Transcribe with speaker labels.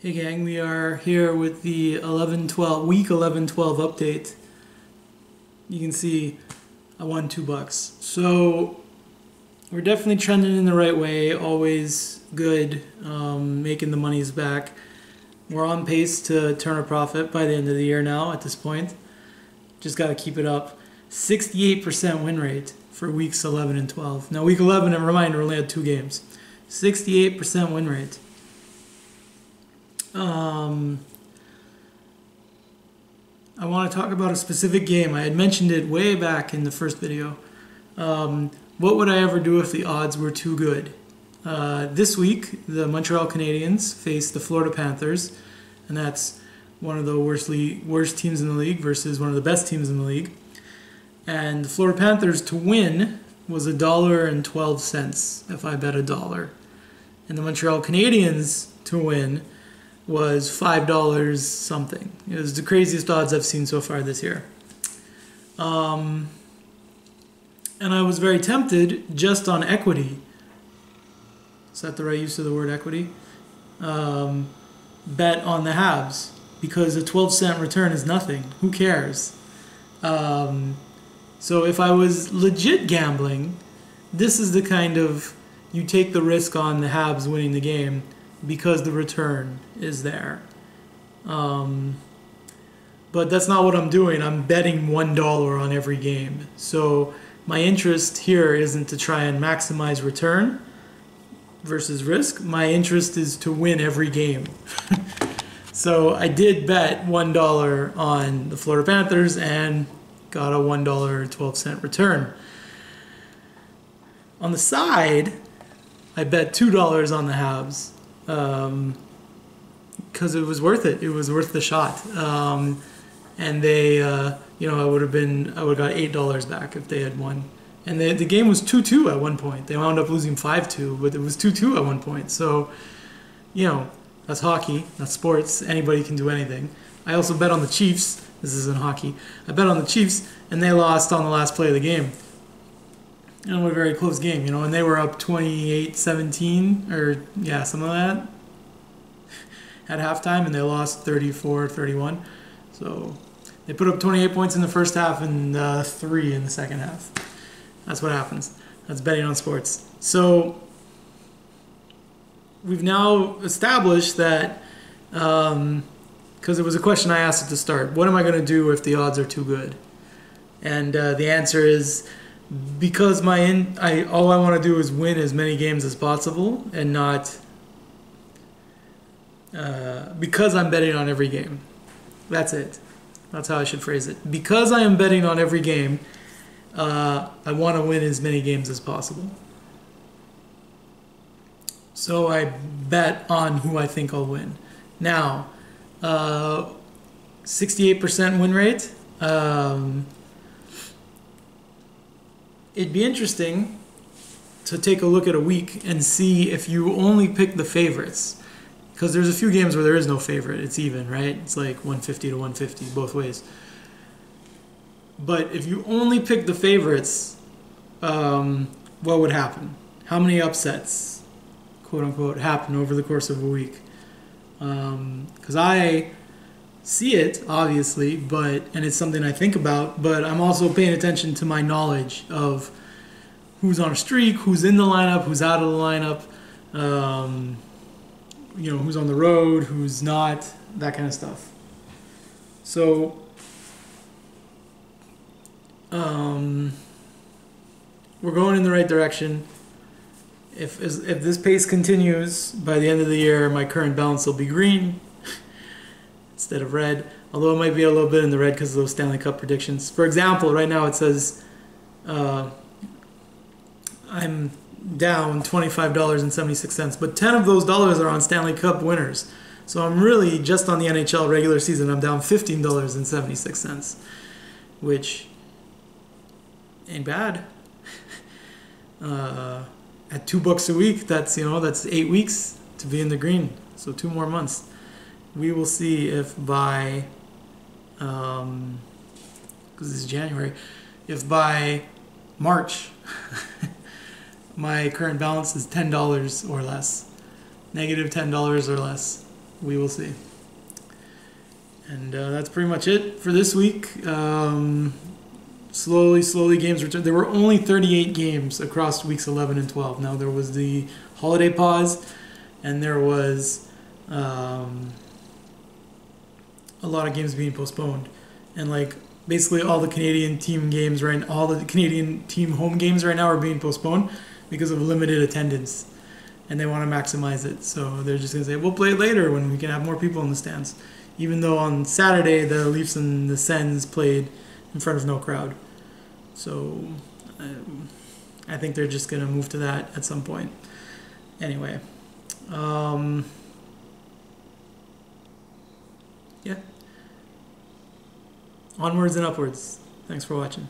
Speaker 1: Hey gang, we are here with the 11-12 week 11-12 update. You can see I won $2. So we're definitely trending in the right way, always good, making the monies back. We're on pace to turn a profit by the end of the year now at this point. Just got to keep it up. 68% win rate for weeks 11 and 12. Now week 11, a reminder, only had 2 games. 68% win rate. I want to talk about a specific game. I had mentioned it way back in the first video. What would I ever do if the odds were too good? This week, the Montreal Canadiens face the Florida Panthers, and that's one of the worst teams in the league versus one of the best teams in the league. And the Florida Panthers to win was $1.12 if I bet $1. And the Montreal Canadiens to win was $5 something. It was the craziest odds I've seen so far this year. And I was very tempted just on equity. Is that the right use of the word equity? Bet on the Habs, because a 12-cent return is nothing. Who cares? So if I was legit gambling, this is the kind of, you take the risk on the Habs winning the game because the return is there. But that's not what I'm doing. I'm betting $1 on every game. So my interest here isn't to try and maximize return versus risk. My interest is to win every game. So I did bet $1 on the Florida Panthers and got a $1.12 return. On the side, I bet $2 on the Habs. Because it was worth it. It was worth the shot. And they, I would have got $8 back if they had won. And the game was 2-2 at one point. They wound up losing 5-2, but it was 2-2 at one point. So, that's hockey. That's sports. Anybody can do anything. I also bet on the Chiefs. This isn't hockey. I bet on the Chiefs, and they lost on the last play of the game. And it was a very close game, and they were up 28-17, or something like that at halftime, and they lost 34-31. So they put up 28 points in the first half and 3 in the second half. That's what happens. That's betting on sports. So we've now established that, because it was a question I asked at the start, what am I going to do if the odds are too good? And the answer is, because all I want to do is win as many games as possible, and not because I'm betting on every game. That's it. That's how I should phrase it. Because I am betting on every game, I want to win as many games as possible. So I bet on who I think I'll win. Now, 68% win rate. It'd be interesting to take a look at a week and see if you only pick the favorites. Because there's a few games where there is no favorite. It's even, right? It's like 150 to 150 both ways. But if you only pick the favorites, what would happen? How many upsets, quote unquote, happen over the course of a week? Because I see it, obviously, and it's something I think about, but I'm also paying attention to my knowledge of who's on a streak, who's in the lineup, who's out of the lineup, who's on the road, who's not, that kind of stuff. So, we're going in the right direction. If this pace continues, by the end of the year, my current balance will be green instead of red, although it might be a little bit in the red because of those Stanley Cup predictions. For example, right now it says I'm down $25.76, but 10 of those dollars are on Stanley Cup winners. So I'm really, just on the NHL regular season, I'm down $15.76, which ain't bad. At $2 a week, that's 8 weeks to be in the green, so 2 more months. We will see if by, because this is January, if by March my current balance is $10 or less, negative $10 or less. we will see. And that's pretty much it for this week. Slowly games return. There were only 38 games across weeks 11 and 12. Now there was the holiday pause, and there was a lot of games being postponed, and like basically all the Canadian team games all the Canadian team home games right now are being postponed because of limited attendance, and they want to maximize it. So they're just gonna say we'll play it later when we can have more people in the stands. Even though on Saturday the Leafs and the Sens played in front of no crowd. So I think they're just gonna move to that at some point. Anyway. Yeah. Onwards and upwards. Thanks for watching.